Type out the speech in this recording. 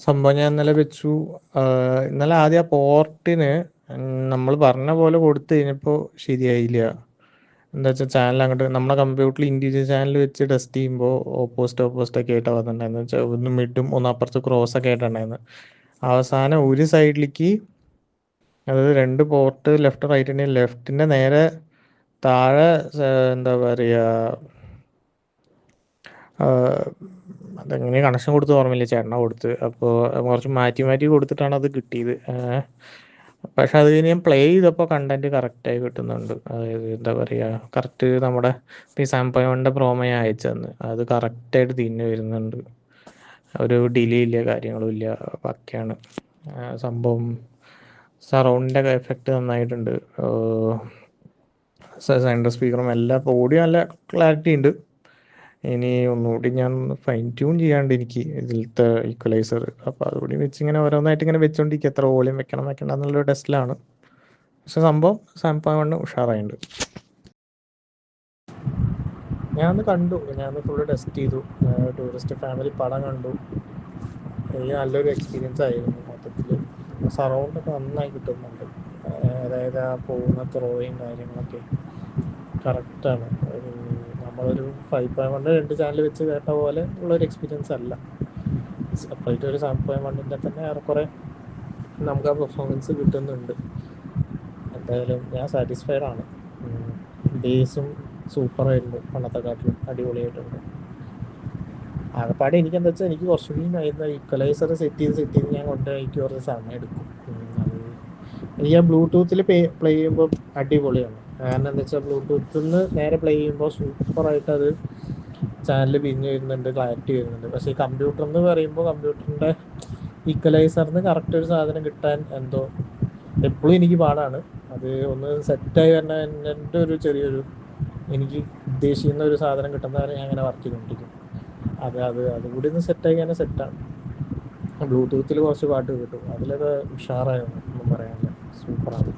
സംഭവം ഞാൻ ഇന്നലെ വെച്ചു. ഇന്നലെ ആദ്യം ആ പോർട്ടിന് നമ്മൾ പറഞ്ഞ പോലെ കൊടുത്തു കഴിഞ്ഞപ്പോൾ ശരിയായില്ല. എന്താ വെച്ചാൽ ചാനൽ അങ്ങോട്ട് നമ്മുടെ കമ്പ്യൂട്ടറിൽ ഇൻഡിവിജ്വൽ ചാനൽ വെച്ച് ടെസ്റ്റ് ചെയ്യുമ്പോൾ ഓപ്പോസിറ്റ് ഒക്കെ ആയിട്ടാണ് വന്നിട്ടുണ്ടായിരുന്നു. വെച്ചാൽ ഒന്ന് മിഡും ഒന്ന് അപ്പുറത്ത് ക്രോസ് ഒക്കെ ആയിട്ടുണ്ടായിരുന്നു. അവസാനം ഒരു സൈഡിലേക്ക്, അതായത് 2 പോർട്ട് ലെഫ്റ്റ് റൈറ്റിൻ്റെ, ലെഫ്റ്റിൻ്റെ നേരെ താഴെ എന്താ പറയുക, അതെങ്ങനെ കണക്ഷൻ കൊടുത്ത് ഓർമ്മയില്ല, ചേട്ടനാ കൊടുത്ത്. അപ്പോൾ കുറച്ച് മാറ്റി മാറ്റി കൊടുത്തിട്ടാണ് അത് കിട്ടിയത്. പക്ഷെ അത് കഴിഞ്ഞ് ഞാൻ പ്ലേ ചെയ്തപ്പോൾ കണ്ടൻറ്റ് കറക്റ്റായി കിട്ടുന്നുണ്ട്. അതായത് എന്താ പറയുക, കറക്റ്റ് നമ്മുടെ ഈ 7.1 പ്രോമോ ഞാൻ അയച്ചെന്ന് അത് കറക്റ്റായിട്ട് തിരിഞ്ഞ് വരുന്നുണ്ട്. ഒരു ഡിലേ ഇല്ല, കാര്യങ്ങളും ഇല്ല, പക്കയാണ് സംഭവം. സറൗണ്ടിൻ്റെ എഫക്റ്റ് നന്നായിട്ടുണ്ട്. സെൻട്രൽ സ്പീക്കറും എല്ലാം, ഇപ്പോൾ ഓഡിയോ നല്ല ക്ലാരിറ്റി ഉണ്ട്. ഇനി ഒന്നുകൂടി ഞാൻ ഫൈൻ ട്യൂൺ ചെയ്യാണ്ട് എനിക്ക് ഇതിലത്തെ ഈക്വലൈസർ. അപ്പോൾ അതുകൂടി വെച്ച് ഇങ്ങനെ ഓരോന്നായിട്ട് ഇങ്ങനെ വെച്ചുകൊണ്ടിരിക്കുക, എത്ര വോളിയം വെക്കണം എന്നുള്ളൊരു ടെസ്റ്റിലാണ്. പക്ഷെ സംഭവം 7.1 ഉഷാറായിട്ടുണ്ട്. ഞാനന്ന് കണ്ടു, ഞാനന്ന് ഫുള്ള് ടെസ്റ്റ് ചെയ്തു. ടൂറിസ്റ്റ് ഫാമിലി പടം കണ്ടു. എനിക്ക് നല്ലൊരു എക്സ്പീരിയൻസ് ആയിരുന്നു മൊത്തത്തിൽ. സറൗണ്ടൊക്കെ നന്നായി കിട്ടുന്നുണ്ട്. അതായത് ആ പോകുന്ന ത്രോയും കാര്യങ്ങളൊക്കെ കറക്റ്റാണ്. നമ്മളൊരു 5.1 2 ചാനൽ വെച്ച് കേട്ട പോലെ ഉള്ളൊരു എക്സ്പീരിയൻസ് അല്ല. സെപ്പറേറ്റ് ഒരു 7.1 തന്നെ ഏറെക്കുറെ നമുക്ക് ആ പെർഫോമൻസ് കിട്ടുന്നുണ്ട്. എന്തായാലും ഞാൻ സാറ്റിസ്ഫൈഡ് ആണ്. ബേസും സൂപ്പറായിട്ടുണ്ട്, പണ്ടത്തെക്കാട്ടിലും അടിപൊളിയായിട്ടുണ്ട്. ആകെപ്പാടെ എനിക്കെന്താ വെച്ചാൽ, എനിക്ക് കുറച്ചുകൂടി ഈക്വലൈസർ സെറ്റ് ചെയ്ത് ഞാൻ കൊണ്ടുപോയി കുറച്ച് സമയം എടുക്കും. എനിക്ക് ആ ബ്ലൂടൂത്തിൽ പ്ലേ ചെയ്യുമ്പോൾ അടിപൊളിയാണ്. കാരണം എന്താ വെച്ചാൽ, ബ്ലൂടൂത്തിൽ നിന്ന് നേരെ പ്ലേ ചെയ്യുമ്പോൾ സൂപ്പറായിട്ട് അത് ചാനൽ പിരിഞ്ഞ് വരുന്നുണ്ട്, ക്ലാരിറ്റി വരുന്നുണ്ട്. പക്ഷേ ഈ കമ്പ്യൂട്ടർ എന്ന് പറയുമ്പോൾ കമ്പ്യൂട്ടറിൻ്റെ ഈക്വലൈസറിന് കറക്റ്റ് ഒരു സാധനം കിട്ടാൻ എന്തോ എപ്പോഴും എനിക്ക് പാടാണ്. അത് ഒന്ന് സെറ്റായി വരണ എൻ്റെ ഒരു ചെറിയൊരു, എനിക്ക് ഉദ്ദേശിക്കുന്ന ഒരു സാധനം കിട്ടുന്നവരെ ഞാൻ അങ്ങനെ വർക്ക് ചെയ്തുകൊണ്ടിരിക്കും. അതുകൂടി ഒന്ന് സെറ്റായി കഴിഞ്ഞാൽ സെറ്റാണ്. ബ്ലൂടൂത്തിൽ കുറച്ച് പാട്ട് കിട്ടും, അതിലൊക്കെ ഉഷാറായിരുന്നു, ഒന്നും പറയാനില്ല, സൂപ്പറാണ്.